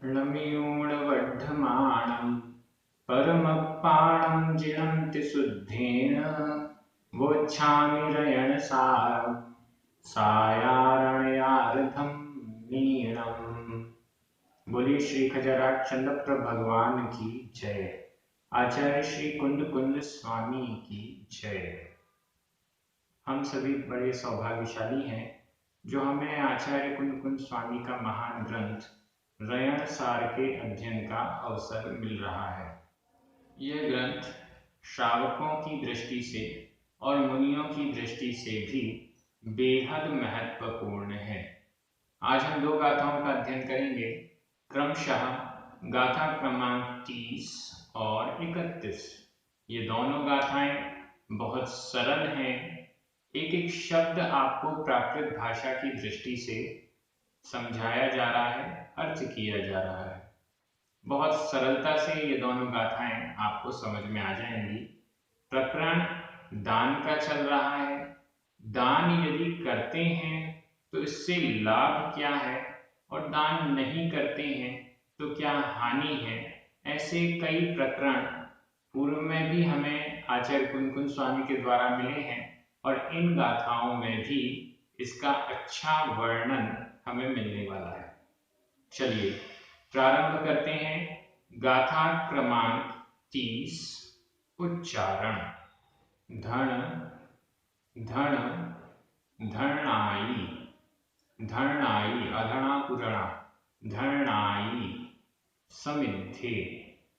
णमियूणवढ्ढमाणं परमपाणं जिनन्ति शुद्धेन वोच्छामिरयणसारं सायारण्यार्धं मीणम्। बोलिए श्री खजराक्षंद भगवान की जय। आचार्य श्री कुंद कुंद स्वामी की जय। हम सभी बड़े सौभाग्यशाली हैं जो हमें आचार्य कुंद कुंद स्वामी का महान ग्रंथ रयण सार के अध्ययन का अवसर मिल रहा है। यह ग्रंथ श्रावकों की दृष्टि से और मुनियों की दृष्टि से भी बेहद महत्वपूर्ण है। आज हम दो गाथाओं का अध्ययन करेंगे, क्रमशः गाथा क्रमांक 30 और 31। ये दोनों गाथाएं बहुत सरल हैं। एक एक शब्द आपको प्राकृत भाषा की दृष्टि से समझाया जा रहा है, अर्थ किया जा रहा है। बहुत सरलता से ये दोनों गाथाएं आपको समझ में आ जाएंगी। प्रकरण दान का चल रहा है। दान यदि करते हैं तो इससे लाभ क्या है और दान नहीं करते हैं तो क्या हानि है। ऐसे कई प्रकरण पूर्व में भी हमें आचार्य कुंद कुंद स्वामी के द्वारा मिले हैं और इन गाथाओं में भी इसका अच्छा वर्णन हमें मिलने वाला है। चलिए प्रारंभ करते हैं। गाथा क्रमांक 30। उच्चारण। धन धन धरणाई, धरणाई अधणा पुरणा, धरणाई। समिद्धे,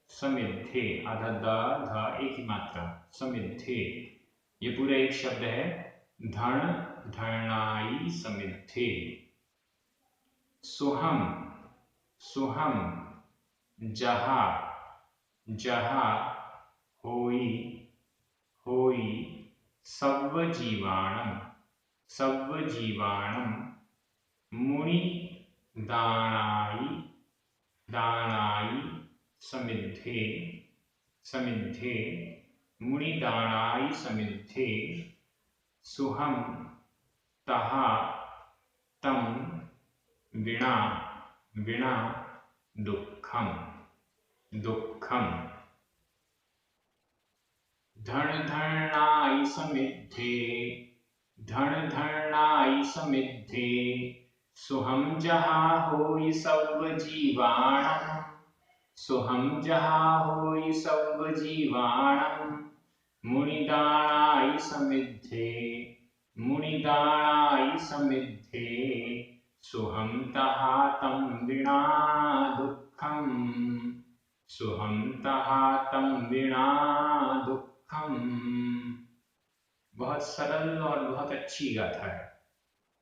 समिद्धे अधदा ध एक ही मात्रा, समिद्धे। ये पूरा एक शब्द है, धन धरणाई समिद्धे। सुहम, सुहम जहा, जहा होई, होई। सव्वजीवाणं, सव्वजीवाणं। मुनि दानाई, दानाई समिद्धे, समिद्धे। मुनि दानाई समिद्धे। सुहम तहा तम विना, विना दुःखम, दुःखम। धन धरणाई समिद्धे, धन धरणाई समिद्धे। सुहम जहा होई सव्वजीवाणं, सुहम जहा होई सव्वजीवाणं। मुनिदानाय समिद्धे, मुनिदानाय समिद्धे। सुहम तहा तम विना दुःखम, सुहम तहा तम विना दुःखम। बहुत सरल और बहुत अच्छी गाथा है,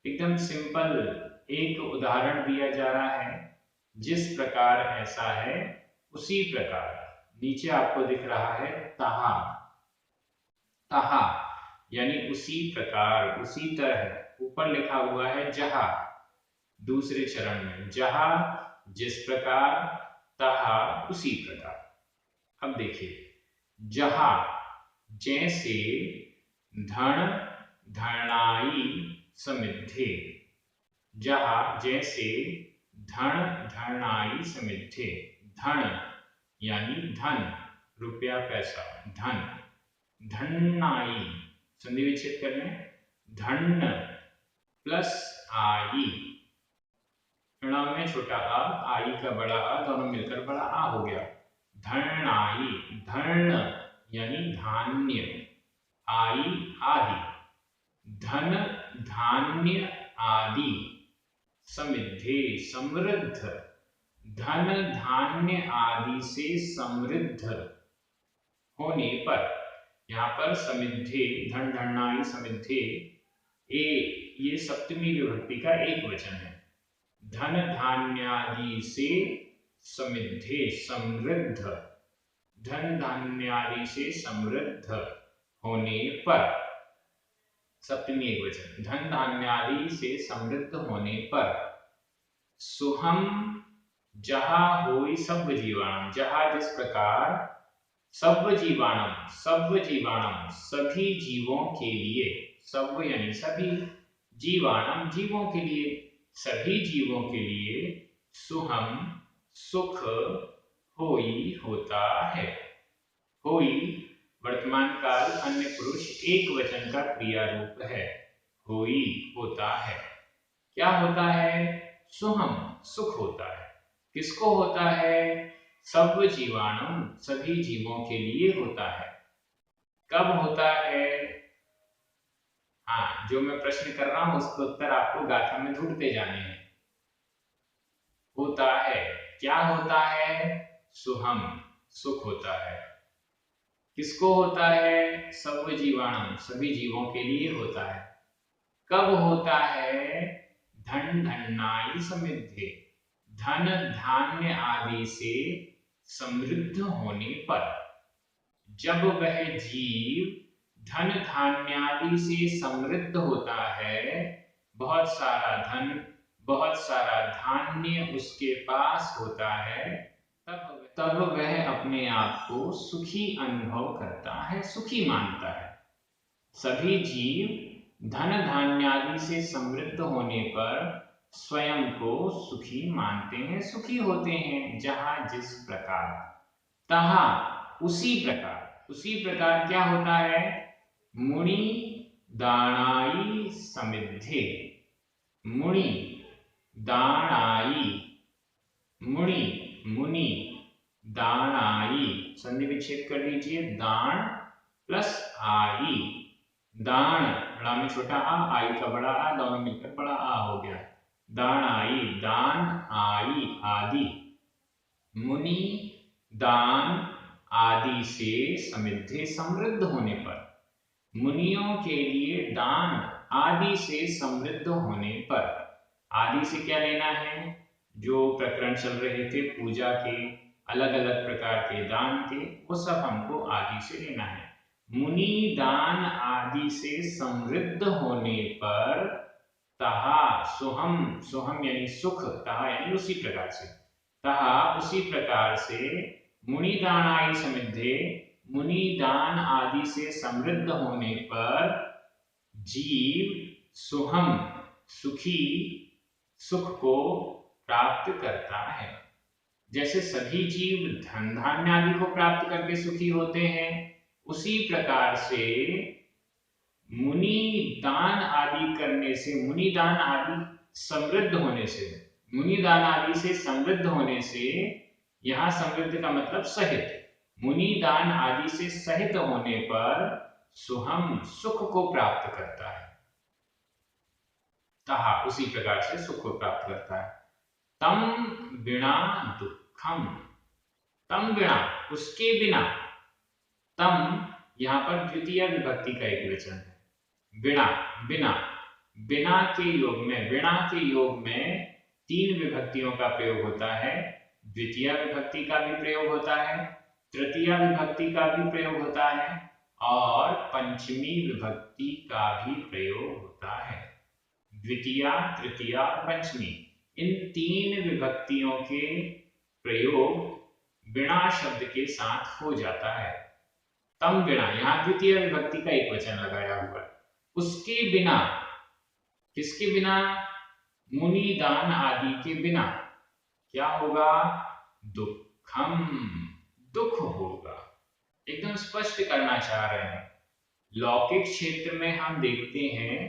एकदम सिंपल। एक उदाहरण दिया जा रहा है, जिस प्रकार ऐसा है उसी प्रकार। नीचे आपको दिख रहा है तहा, तहा यानी उसी प्रकार, उसी तरह। ऊपर लिखा हुआ है जहा, दूसरे चरण में जहा जिस प्रकार, तहा उसी प्रकार। अब देखिए, जहा जैसे, धन धरणाई समिद्धे। जहा जैसे, धन धरणाई समिद्धे। धन यानी धन, रुपया पैसा, धन। धन्नाई संधि विच्छेद कर लें, धन प्लस आई। प्रणाम में छोटा आ, आई का बड़ा आ, दोनों मिलकर बड़ा आ हो गया। धरणाई, धर्ण यानी धान्य, आई आदि। धन धान्य आदि। समिद्धे समृद्ध, धन धान्य आदि से समृद्ध होने पर। यहाँ पर समिद्धे, धन धरणाई समिद्धे, ये सप्तमी विभक्ति का एक वचन है। धन धान्यादि से समिद्धे समृद्ध, धन धान्यादि से समृद्ध होने पर। सप्तमी एक वचन, धन धान्यादि से समृद्ध होने पर। सुहम जहा होई सव्वजीवाणं, जहा जिस प्रकार, सव्वजीवाणं, सव्वजीवाणं सभी जीवों के लिए। सव्व यानी सभी, जीवाणं जीवों के लिए, सभी जीवों के लिए। सुहम सुख होई होता है। होई वर्तमान काल अन्य पुरुष एक वचन का क्रिया रूप है। होई होता है। क्या होता है? सुहम सुख होता है। किसको होता है? सब जीवाणु सभी जीवों के लिए होता है। कब होता है? हाँ, जो मैं प्रश्न कर रहा हूं उसका उत्तर आपको गाथा में ढूंढते जाने हैं। होता है। क्या होता है? सुहम सुख होता है। किसको होता है? सब जीवाणु सभी जीवों के लिए होता है। कब होता है? धन धन्नाई समृद्धि धन धान्य आदि से समृद्ध होने पर। जब वह जीव धन धान्य आदि से समृद्ध होता है, बहुत सारा धन बहुत सारा धान्य उसके पास होता है, तब वह अपने आप को सुखी अनुभव करता है, सुखी मानता है। सभी जीव धन धान्य आदि से समृद्ध होने पर स्वयं को सुखी मानते हैं, सुखी होते हैं। जहां जिस प्रकार तहा उसी प्रकार क्या होता है? मुनि दानाई समिद्धि मुनि दानाई मुनि मुनि दानाई संधि विच्छेद कर दीजिए। दान प्लस आई दान बड़ा में छोटा आ, आई का बड़ा आ, दोनों मिलकर बड़ा आ हो गया। दान आई दान आई आदि मुनि दान आदि से समृद्धि समृद्ध होने पर। मुनियों के लिए दान आदि से समृद्ध होने पर। आदि से क्या लेना है? जो प्रकरण चल रहे थे पूजा के, अलग अलग प्रकार के दान के, वो सब हमको आदि से लेना है। मुनि दान आदि से समृद्ध होने पर तहा सुहम सुहम यानी सुख, तहा यानी उसी प्रकार से, तहा उसी प्रकार से मुनि दानाई समृद्धि मुनि दान आदि से समृद्ध होने पर जीव सुहम सुखी सुख को प्राप्त करता है। जैसे सभी जीव धन धान्य आदि को प्राप्त करके सुखी होते हैं, उसी प्रकार से मुनि दान आदि करने से, मुनि दान आदि समृद्ध होने से, मुनि दान आदि से समृद्ध होने से, यहां समृद्ध का मतलब सहित, मुनि दान आदि से सहित होने पर सुहम सुख को प्राप्त करता है। तहा उसी प्रकार से सुख को प्राप्त करता है। तम बिना दुखम तम बिना उसके बिना। तम यहां पर द्वितीय विभक्ति का एक वचन है। बिना बिना बिना के योग में तीन विभक्तियों का प्रयोग होता है। द्वितीय विभक्ति का भी प्रयोग होता है, तृतीय विभक्ति का भी प्रयोग होता है और पंचमी विभक्ति का भी प्रयोग होता है। द्वितीय तृतीय और पंचमी, इन तीन विभक्तियों के प्रयोग बिना शब्द के साथ हो जाता है। तम बिना, यहां द्वितीय विभक्ति का एक वचन लगाया हुआ है। उसके बिना, किसके बिना? मुनि दान आदि के बिना क्या होगा? दुखम दुख होगा। एकदम स्पष्ट करना चाह रहे हैं। लौकिक क्षेत्र में हम देखते हैं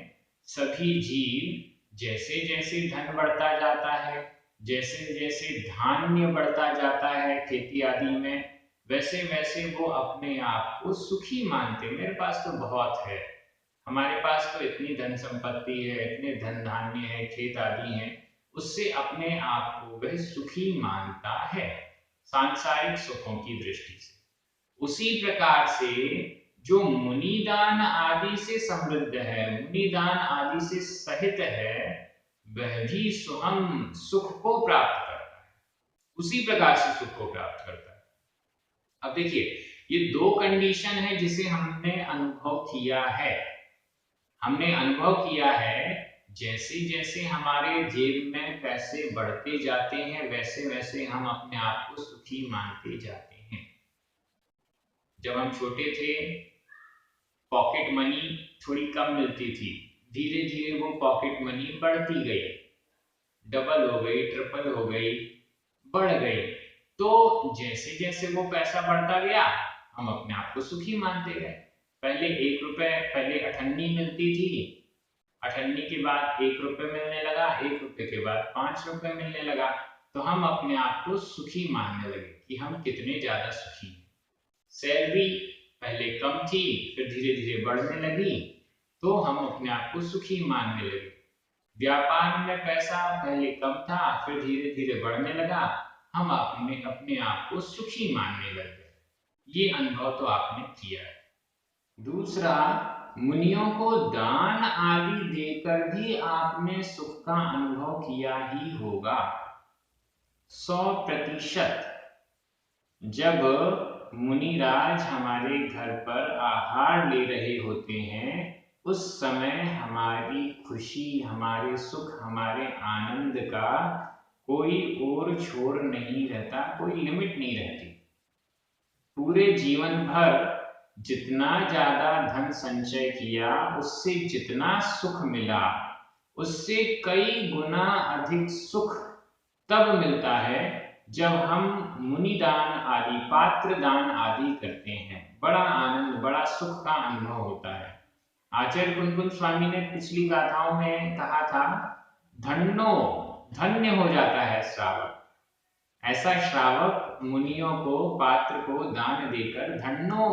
सभी जीव जैसे जैसे धन बढ़ता जाता है, जैसे जैसे धान्य बढ़ता जाता है खेती आदि में, वैसे वैसे वो अपने आप को सुखी मानते। मेरे पास तो बहुत है, हमारे पास तो इतनी धन संपत्ति है, इतने धन धान्य है, खेत आदि हैं, उससे अपने आप को वह सुखी मानता है सांसारिक सुखों की दृष्टि से। उसी प्रकार से जो मुनिदान आदि से समृद्ध है, मुनिदान आदि से सहित है, वह भी सुहम सुख को प्राप्त करता है, उसी प्रकार से सुख को प्राप्त करता है। अब देखिए, ये दो कंडीशन है जिसे हमने अनुभव किया है। हमने अनुभव किया है जैसे जैसे हमारे जेब में पैसे बढ़ते जाते हैं, वैसे वैसे हम अपने आप को सुखी मानते जाते हैं। जब हम छोटे थे, पॉकेट मनी थोड़ी कम मिलती थी, धीरे धीरे वो पॉकेट मनी बढ़ती गई, डबल हो गई, ट्रिपल हो गई, बढ़ गई। तो जैसे जैसे वो पैसा बढ़ता गया हम अपने आप को सुखी मानते गए। पहले 1 रुपए, पहले अठन्नी मिलती थी, अठन्नी के बाद 1 रुपए मिलने लगा, 1 रुपए के बाद 5 रुपए मिलने लगा। तो हम अपने आप को सुखी मानने लगे कि हम कितने ज्यादा सुखी हैं। सैलरी पहले कम थी, फिर धीरे धीरे बढ़ने लगी, तो हम अपने आप को सुखी मानने लगे। व्यापार में पैसा पहले कम था, फिर धीरे धीरे बढ़ने लगा, हम अपने अपने आप को सुखी मानने लगे। ये अनुभव तो आपने किया है। दूसरा, मुनियों को दान आदि देकर भी आपने सुख का अनुभव किया ही होगा। 100%। जब मुनिराज हमारे घर पर आहार ले रहे होते हैं, उस समय हमारी खुशी, हमारे सुख, हमारे आनंद का कोई और छोर नहीं रहता, कोई लिमिट नहीं रहती। पूरे जीवन भर जितना ज्यादा धन संचय किया, उससे जितना सुख मिला, उससे कई गुना अधिक सुख तब मिलता है जब हम मुनि दान आदि, पात्र दान आदि करते हैं। बड़ा आनंद, बड़ा सुख का अनुभव होता है। आचार्य कुंकुम स्वामी ने पिछली गाथाओं में कहा था, धन्नो, धन्य हो जाता है श्रावक। ऐसा श्रावक मुनियों को, पात्र को दान देकर धन्नो,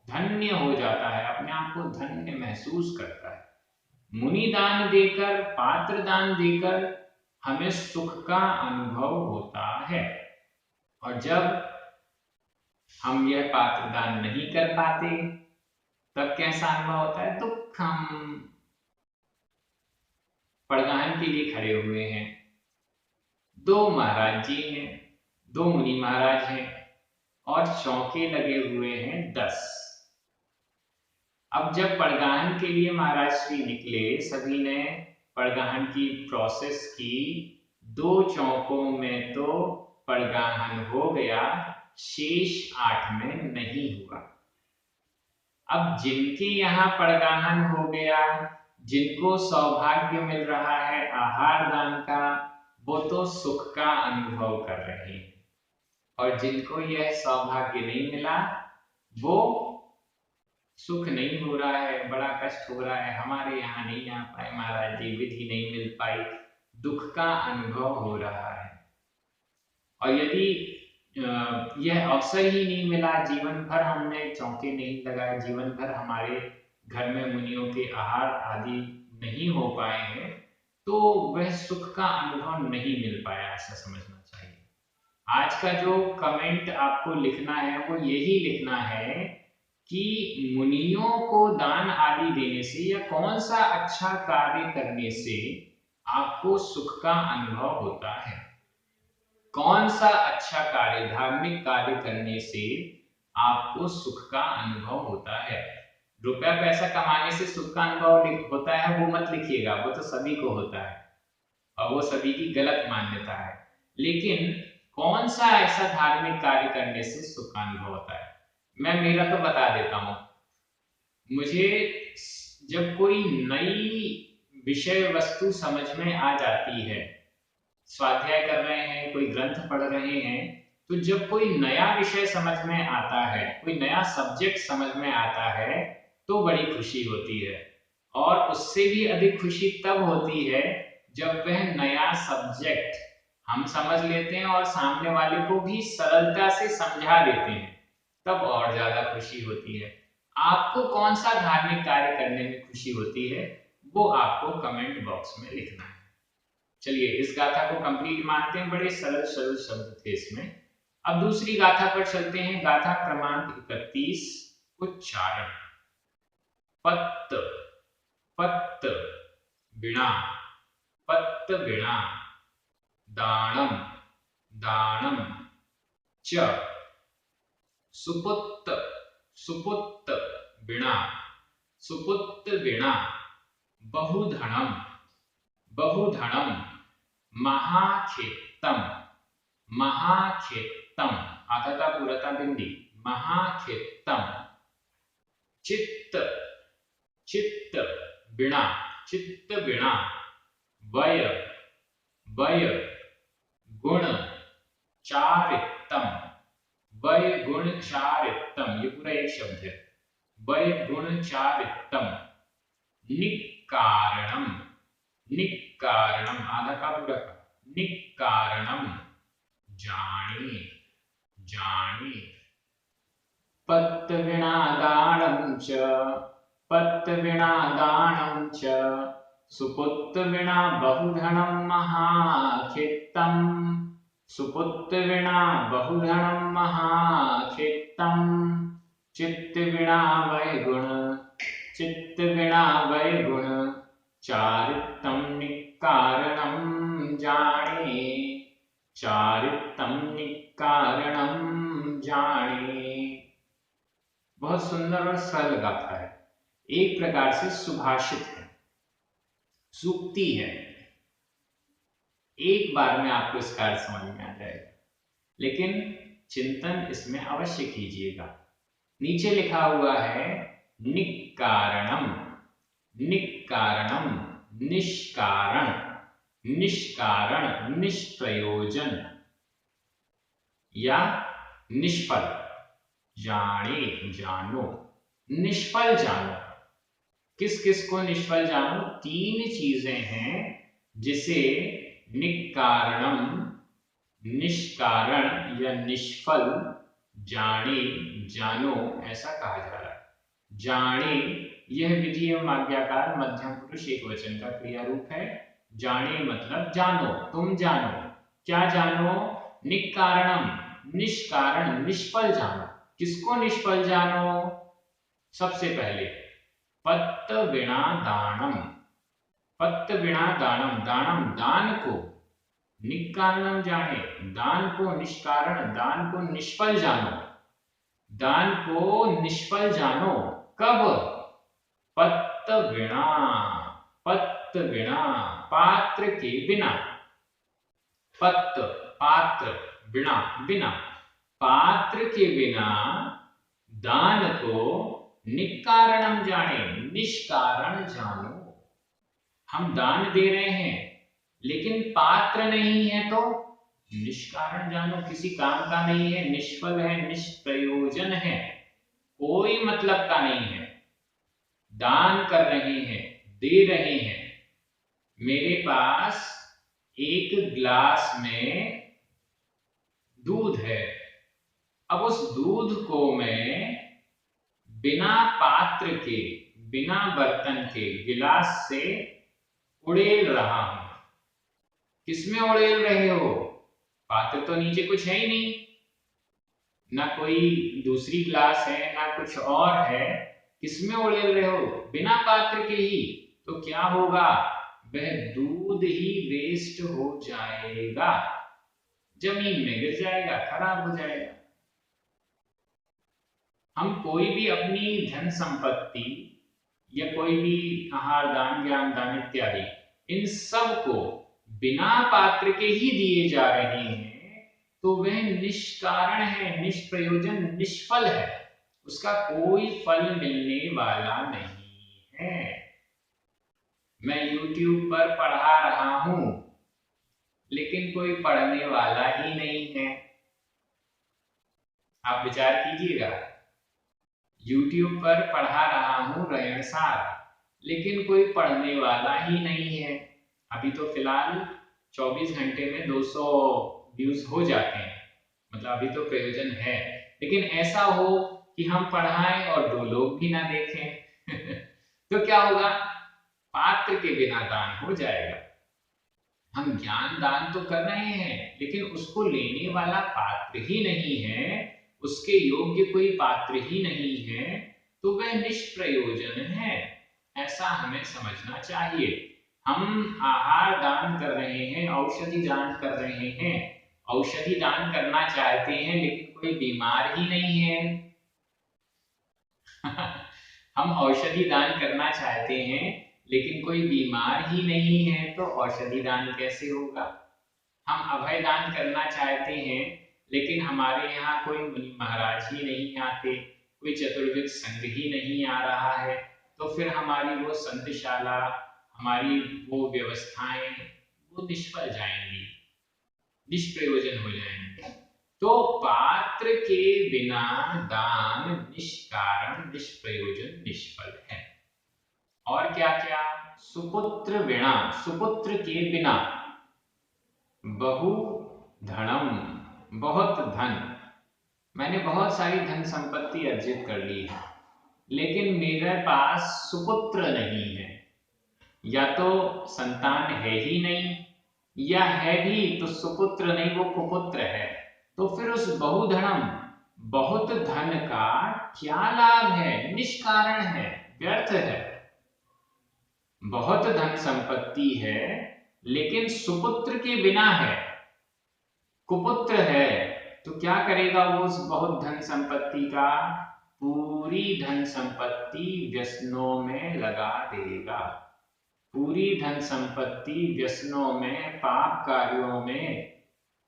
धन्य हो जाता है, अपने आप को धन्य महसूस करता है। मुनि दान देकर, पात्र दान देकर हमें सुख का अनुभव होता है। और जब हम यह पात्र दान नहीं कर पाते, तब कैसा अनुभव होता है? दुख। हम पड़गान के लिए खड़े हुए हैं, 2 महाराज जी हैं, 2 मुनि महाराज हैं और चौके लगे हुए हैं 10। अब जब पड़गान के लिए महाराज श्री निकले, सभी ने पड़गाहन की प्रोसेस की। 2 चौकों में तो पड़गाहन हो गया, शेष 8 में नहीं हुआ। अब जिनके यहाँ पड़गाहन हो गया, जिनको सौभाग्य मिल रहा है आहार दान का, वो तो सुख का अनुभव कर रहे हैं। और जिनको यह सौभाग्य नहीं मिला, वो सुख नहीं हो रहा है, बड़ा कष्ट हो रहा है, हमारे यहाँ नहीं आ पाए महाराज जी, विधि नहीं मिल पाई, दुख का अनुभव हो रहा है। और यदि यह अवसर ही नहीं मिला, जीवन भर हमने चौके नहीं लगाए, जीवन भर हमारे घर में मुनियों के आहार आदि नहीं हो पाए हैं, तो वह सुख का अनुभव नहीं मिल पाया, ऐसा समझना चाहिए। आज का जो कमेंट आपको लिखना है वो यही लिखना है कि मुनियों को दान आदि देने से या कौन सा अच्छा कार्य करने से आपको सुख का अनुभव होता है। कौन सा अच्छा कार्य, धार्मिक कार्य करने से आपको सुख का अनुभव होता है। रुपया पैसा कमाने से सुख का अनुभव होता है वो मत लिखिएगा, वो तो सभी को होता है और वो सभी की गलत मान्यता है। लेकिन कौन सा ऐसा धार्मिक कार्य करने से सुख का अनुभव होता है, मैं मेरा तो बता देता हूं। मुझे जब कोई नई विषय वस्तु समझ में आ जाती है, स्वाध्याय कर रहे हैं, कोई ग्रंथ पढ़ रहे हैं, तो जब कोई नया विषय समझ में आता है, कोई नया सब्जेक्ट समझ में आता है, तो बड़ी खुशी होती है। और उससे भी अधिक खुशी तब होती है जब वह नया सब्जेक्ट हम समझ लेते हैं और सामने वाले को भी सरलता से समझा देते हैं, तब और ज्यादा खुशी होती है। आपको कौन सा धार्मिक कार्य करने में खुशी होती है, वो आपको कमेंट बॉक्स में लिखना है। चलिए इस गाथा को कंप्लीट मानते हैं, बड़े सरल सरल शब्द थे इसमें। अब दूसरी गाथा पर चलते हैं। गाथा क्रमांक 31, उच्चारण। पत्त पत्त वीणा, पत्त वीणा, दानम दानम च, सुपुत्त सुपुत्त वीणा, सुपुत्त वीणा, बहुधनम बहुधनम, महाखेत्तम महाखेत्तम, आधा पूरा बिंदी, महाखेत्तम, चित्त चित्त वीणा, चित्त वीणा, वय वय, गुण चारित्तम, वय गुण चारित्तम, ये पूरा एक शब्द है। वय गुण चारित्तम, निक्कारणम, निक्कारणम, आधा का पूरा का, निक्कारणम, जाने, जाने। पत्तविणादानं च, पत्तविणादानं च, सुपुत्तविणा बहुधनं महाखेत्तम्, सुपुत्तविणा बहुधनं महाखेत्तम्, चित्तविणा वैगुण, चित्तविणा वैगुण, चारित्तं निक्कारणं जाने, चारित्तं निक्कारणं जाने। बहुत सुंदर और सरल गाथा है, एक प्रकार से सुभाषित है, सूक्ति है। एक बार में आपको इसका अर्थ समझ में आ जाएगा, लेकिन चिंतन इसमें अवश्य कीजिएगा। नीचे लिखा हुआ है निक्कारणम, निक्कारणम, निष्कारण, निष्कारण, निष्प्रयोजन या निष्फल, जाने, जानो, निष्फल जानो। किस किस को निष्फल जानो? तीन चीजें हैं जिसे निक्कारणम, निष्कारण या निष्फल, जाने, जानो ऐसा कहा जा रहा है। जाने यह विधि एवं आज्ञाकार मध्यम पुरुष एक वचन का क्रिया रूप है। जाने मतलब जानो, तुम जानो। क्या जानो? निक्कारणम, निष्कारण, निष्फल जानो। किसको निष्फल जानो? सबसे पहले पत्तविणा दानम, पत्तविणा दानम, दानम दान को, निक्कारणम जाने, दान को निष्कारण, दान को निष्फल जानो, दान को निष्फल जानो। कब? पत्तविणा, पत्तविणा, पात्र के बिना, पत्त पात्र, विणा बिना, पात्र के बिना दान को निक्कारणम जाने, निष्कारण जानो। हम दान दे रहे हैं लेकिन पात्र नहीं है तो निष्कारण जानो, किसी काम का नहीं है, निष्फल है, निष्प्रयोजन है, कोई मतलब का नहीं है। दान कर रहे हैं, दे रहे हैं। मेरे पास एक ग्लास में दूध है, अब उस दूध को मैं बिना पात्र के, बिना बर्तन के, गिलास से उड़ेल रहा हूं। किसमें उड़ेल रहे हो? पात्र तो नीचे कुछ है ही नहीं, ना कोई दूसरी ग्लास है ना कुछ और है। किसमें उड़ेल रहे हो? बिना पात्र के ही। तो क्या होगा? वह दूध ही वेस्ट हो जाएगा, जमीन में गिर जाएगा, खराब हो जाएगा। हम कोई भी अपनी धन संपत्ति या कोई भी आहार दान, ज्ञान दान इत्यादि, इन सब को बिना पात्र के ही दिए जा रहे हैं तो वह निष्कारण है, निष्प्रयोजन, निष्फल है, उसका कोई फल मिलने वाला नहीं है। मैं YouTube पर पढ़ा रहा हूं लेकिन कोई पढ़ने वाला ही नहीं है। आप विचार कीजिएगा, YouTube पर पढ़ा रहा हूं रयण सार, लेकिन कोई पढ़ने वाला ही नहीं है। अभी तो फिलहाल 24 घंटे में 200 व्यूज हो जाते हैं, मतलब अभी तो प्रयोजन है। लेकिन ऐसा हो कि हम पढ़ाएं और 2 लोग भी ना देखें तो क्या होगा? पात्र के बिना दान हो जाएगा। हम ज्ञान दान तो कर रहे हैं लेकिन उसको लेने वाला पात्र ही नहीं है, उसके योग्य कोई पात्र ही नहीं है, तो वह निष्प्रयोजन है। ऐसा हमें समझना चाहिए। हम आहार दान कर रहे हैं, औषधि दान कर रहे हैं, औषधि दान करना चाहते हैं लेकिन कोई बीमार ही नहीं है हम औषधि दान करना चाहते हैं लेकिन कोई बीमार ही नहीं है तो औषधि दान कैसे होगा? हम अभय दान करना चाहते हैं लेकिन हमारे यहाँ कोई मुनि महाराज ही नहीं आते, कोई चतुर्विद संघ ही नहीं आ रहा है, तो फिर हमारी वो संतशाला, हमारी वो व्यवस्थाएं वो निष्फल जाएंगी। निष्प्रयोजन हो जाएंगे। तो पात्र के बिना दान निष्कारण, निष्प्रयोजन, निष्फल है। और क्या क्या? सुपुत्र विना, सुपुत्र के बिना, बहु धनम, बहुत धन, मैंने बहुत सारी धन संपत्ति अर्जित कर ली है, लेकिन मेरे पास सुपुत्र नहीं है, या तो संतान है ही नहीं, या है भी तो सुपुत्र नहीं, वो कुपुत्र है। तो फिर उस बहुधनम, बहुत धन का क्या लाभ है? निष्कारण है, व्यर्थ है। बहुत धन संपत्ति है लेकिन सुपुत्र के बिना है, कुपुत्र है, तो क्या करेगा वो उस बहुत धन संपत्ति का? पूरी धन संपत्ति व्यसनों में लगा देगा, पूरी धन संपत्ति व्यसनों में, पाप कार्यों में,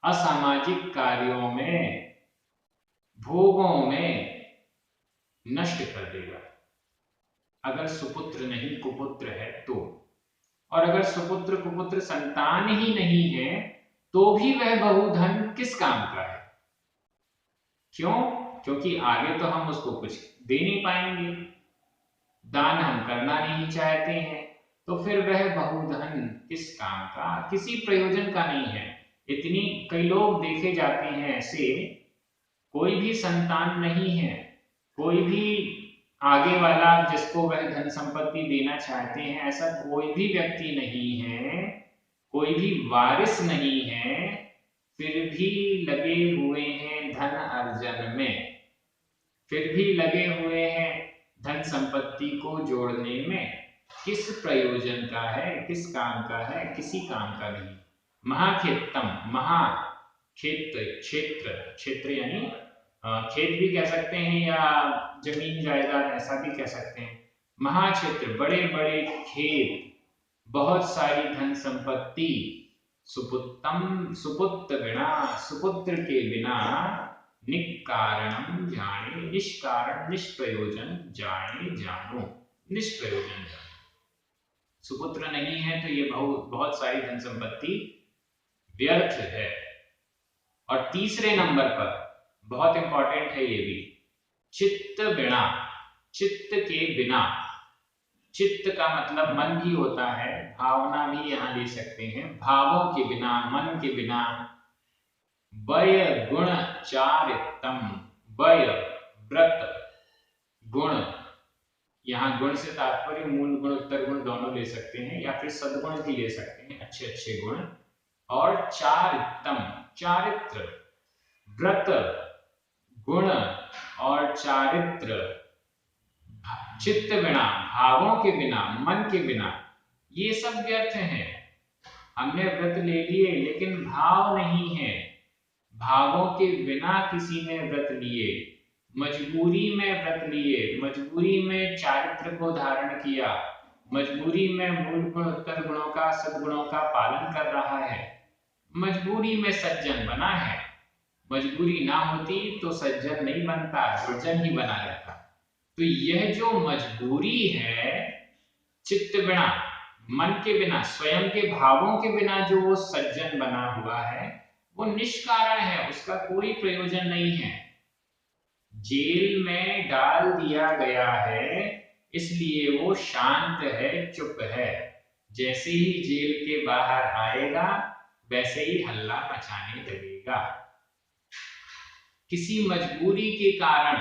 असामाजिक कार्यों में, भोगों में नष्ट कर देगा, अगर सुपुत्र नहीं कुपुत्र है तो। और अगर सुपुत्र कुपुत्र संतान ही नहीं है तो भी वह बहुधन किस काम का है? क्यों? क्योंकि आगे तो हम उसको कुछ दे नहीं पाएंगे, दान हम करना नहीं चाहते हैं, तो फिर वह बहुधन किस काम का? किसी प्रयोजन का नहीं है। इतनी कई लोग देखे जाते हैं ऐसे, कोई भी संतान नहीं है, कोई भी आगे वाला जिसको वह धन संपत्ति देना चाहते हैं ऐसा कोई भी व्यक्ति नहीं है, कोई भी वारिस नहीं है, फिर भी लगे हुए हैं धन अर्जन में, फिर भी लगे हुए हैं धन संपत्ति को जोड़ने में। किस प्रयोजन का है? किस काम का है? किसी काम का नहीं। महाखेत्तम, महा क्षेत्र, क्षेत्र, क्षेत्र यानी खेत भी कह सकते हैं या जमीन जायदाद ऐसा भी कह सकते हैं। महाक्षेत्र, बड़े बड़े खेत, बहुत सारी धन संपत्ति, सुपुत्रम, सुपुत्र बिना, सुपुत्र के बिना, निकारणम जाने, निष्कारण, निष्प्रयोजन जाने जानो, निष्प्रयोजन जानो। सुपुत्र नहीं है तो ये बहुत सारी धन संपत्ति व्यर्थ है। और तीसरे नंबर पर बहुत इंपॉर्टेंट है ये भी, चित्त बिना, चित्त के बिना। चित्त का मतलब मन भी होता है, भावना भी यहां ले सकते हैं। भावों के बिना, मन के बिना, वय गुण चारितम, वय व्रत गुण, यहाँ गुण से तात्पर्य मूल गुण, उत्तर गुण दोनों ले सकते हैं, या फिर सद्गुण भी ले सकते हैं, अच्छे अच्छे गुण। और चारितम, चारित्र, व्रत गुण और चारित्र, चित्त बिना, भावों के बिना, मन के बिना, ये सब व्यर्थ हैं। हमने व्रत ले लिए लेकिन भाव नहीं है, भावों के बिना किसी ने व्रत लिए, मजबूरी में व्रत लिए, मजबूरी में चारित्र को धारण किया, मजबूरी में मूल गुण उत्तर गुणों का, सद्गुणों का पालन कर रहा है, मजबूरी में सज्जन बना है। मजबूरी ना होती तो सज्जन नहीं बनता, दुर्जन ही बना रहता। तो यह जो मजबूरी है, चित्त बिना, मन के बिना, स्वयं के भावों के बिना जो वो सज्जन बना हुआ है, वो निष्कारण है, उसका कोई प्रयोजन नहीं है। जेल में डाल दिया गया है इसलिए वो शांत है, चुप है। जैसे ही जेल के बाहर आएगा वैसे ही हल्ला मचाने लगेगा। किसी मजबूरी के कारण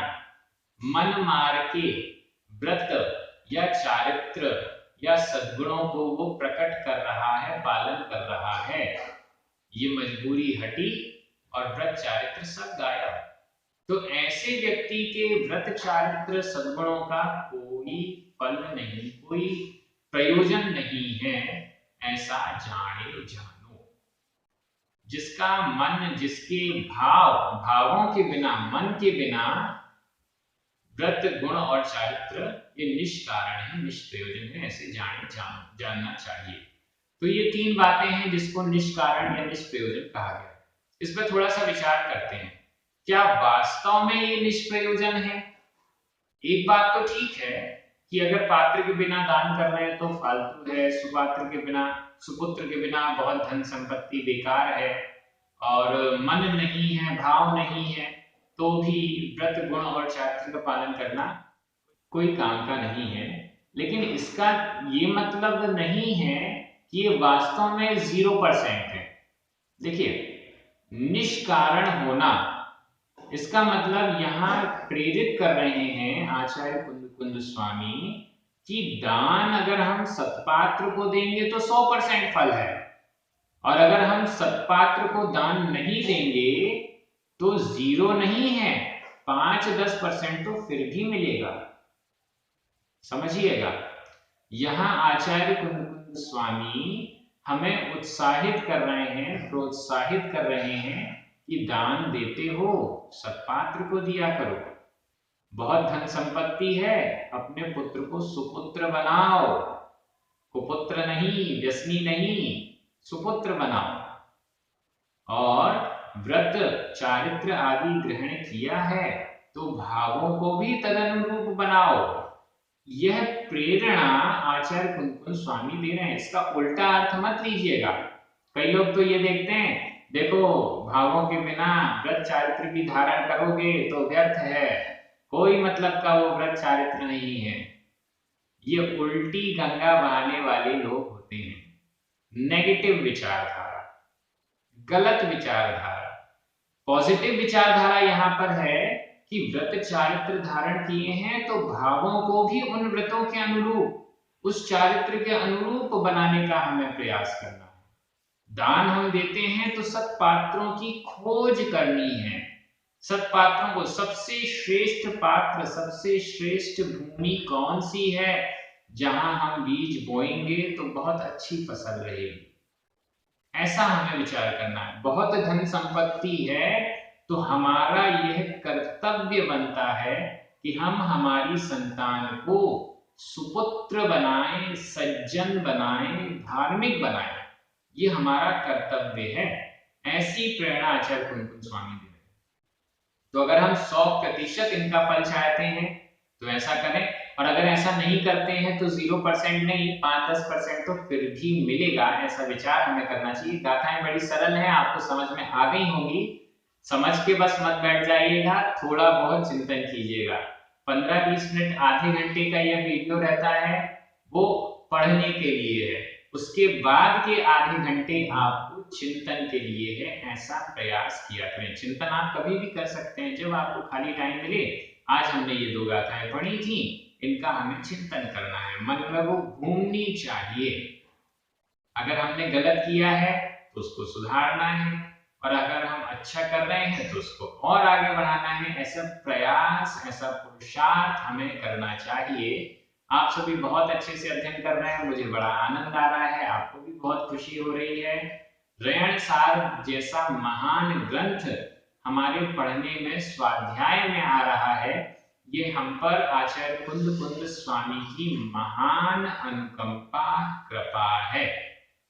मन मार के व्रत या चारित्र या सद्गुणों को वो प्रकट कर रहा है, पालन कर रहा है। ये मजबूरी हटी और व्रत चारित्र सब गायब। तो ऐसे व्यक्ति के व्रत चारित्र सद्गुणों का कोई फल नहीं, कोई प्रयोजन नहीं है, ऐसा जाने जानो। जिसका मन, जिसके भावों के बिना, मन के बिना व्रत गुण और चारित्र ये निष्कारण है, निष्प्रयोजन है, ऐसे जानना चाहिए। तो ये तीन बातें हैं जिसको निष्कारण या निष्प्रयोजन कहा गया। इस पर थोड़ा सा विचार करते हैं, क्या वास्तव में ये निष्प्रयोजन है? एक बात तो ठीक है कि अगर पात्र के बिना दान कर रहे हैं तो फालतू है, सुपात्र के बिना, सुपुत्र के बिना बहुत धन संपत्ति बेकार है, और मन नहीं है, भाव नहीं है, तो भी व्रत गुण और चारित्र का पालन करना कोई काम का नहीं है। लेकिन इसका ये मतलब नहीं है कि ये वास्तव में 0% है। देखिए, निष्कारण होना, इसका मतलब यहाँ प्रेरित कर रहे हैं आचार्य कुंद कुंद स्वामी कि दान अगर हम सत्पात्र को देंगे तो 100% फल है, और अगर हम सत्पात्र को दान नहीं देंगे तो 0 नहीं है, 5-10% तो फिर भी मिलेगा। समझिएगा, यहाँ आचार्य कुंद कुंद स्वामी हमें उत्साहित कर रहे हैं, प्रोत्साहित कर रहे हैं कि दान देते हो सत्पात्र को दिया करो। बहुत धन संपत्ति है, अपने पुत्र को सुपुत्र बनाओ, कुपुत्र नहीं, व्यसनी नहीं, सुपुत्र बनाओ। और व्रत चारित्र आदि ग्रहण किया है तो भावों को भी तदनुरूप बनाओ। यह प्रेरणा आचार्य कुंद कुंद स्वामी दे रहे हैं, इसका उल्टा अर्थ मत लीजिएगा। कई लोग तो ये देखते हैं, देखो भावों के बिना व्रत चारित्र भी धारण करोगे तो व्यर्थ है, कोई मतलब का वो व्रत चारित्र नहीं है। ये उल्टी गंगा बहाने वाले लोग होते हैं। नेगेटिव विचारधारा, गलत विचारधारा। पॉजिटिव विचारधारा यहाँ पर है कि व्रत चारित्र धारण किए हैं तो भावों को भी उन व्रतों के अनुरूप, उस चारित्र के अनुरूप बनाने का हमें प्रयास करना है। दान हम देते हैं तो सत्पात्रों की खोज करनी है, सत्पात्रों को, सबसे श्रेष्ठ पात्र, सबसे श्रेष्ठ भूमि कौन सी है जहां हम बीज बोएंगे तो बहुत अच्छी फसल रहेगी, ऐसा हमें विचार करना है। बहुत धन संपत्ति है तो हमारा यह कर्तव्य बनता है कि हम हमारी संतान को सुपुत्र बनाएं, सज्जन बनाएं, धार्मिक बनाएं, ये हमारा कर्तव्य है। ऐसी प्रेरणा आचार्य कुंद कुंद स्वामी दे रहे हैं। तो अगर हम 100% इनका फल चाहते हैं तो ऐसा करें, और अगर ऐसा नहीं करते हैं तो 0% नहीं, 5-10% तो फिर भी मिलेगा, ऐसा विचार हमें करना चाहिए। गाथाएं बड़ी सरल हैं, आपको समझ में आ गई होंगी। समझ के बस मत बैठ जाइएगा, थोड़ा बहुत चिंतन कीजिएगा। 15-20 मिनट, आधे घंटे का यह वीडियो रहता है, वो पढ़ने के लिए है। उसके बाद के आधे घंटे आपको चिंतन के लिए है, ऐसा प्रयास किया करें। चिंतन आप कभी भी कर सकते हैं जब आपको खाली टाइम मिले। आज हमने ये 2 गाथाएं पढ़ी थी, इनका हमें चिंतन करना है, मन में वो घूमनी चाहिए। अगर हमने गलत किया है तो उसको सुधारना है, और अगर हम अच्छा कर रहे हैं तो उसको और आगे बढ़ाना है। ऐसा प्रयास, ऐसा पुरुषार्थ हमें करना चाहिए। आप सभी बहुत अच्छे से अध्ययन कर रहे हैं, मुझे बड़ा आनंद आ रहा है, आपको भी बहुत खुशी हो रही है। रैयन सार जैसा महान ग्रंथ हमारे पढ़ने में, स्वाध्याय में आ रहा है, ये हम पर आचार्य कुंद कुंद स्वामी की महान अनुकंपा, कृपा है,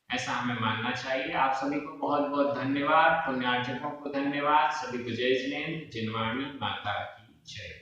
ऐसा हमें मानना चाहिए। आप सभी को बहुत बहुत धन्यवाद, पुण्यार्चकों को धन्यवाद, सभी को जय जिनेन्द्र, जिनवाणी माता की जय।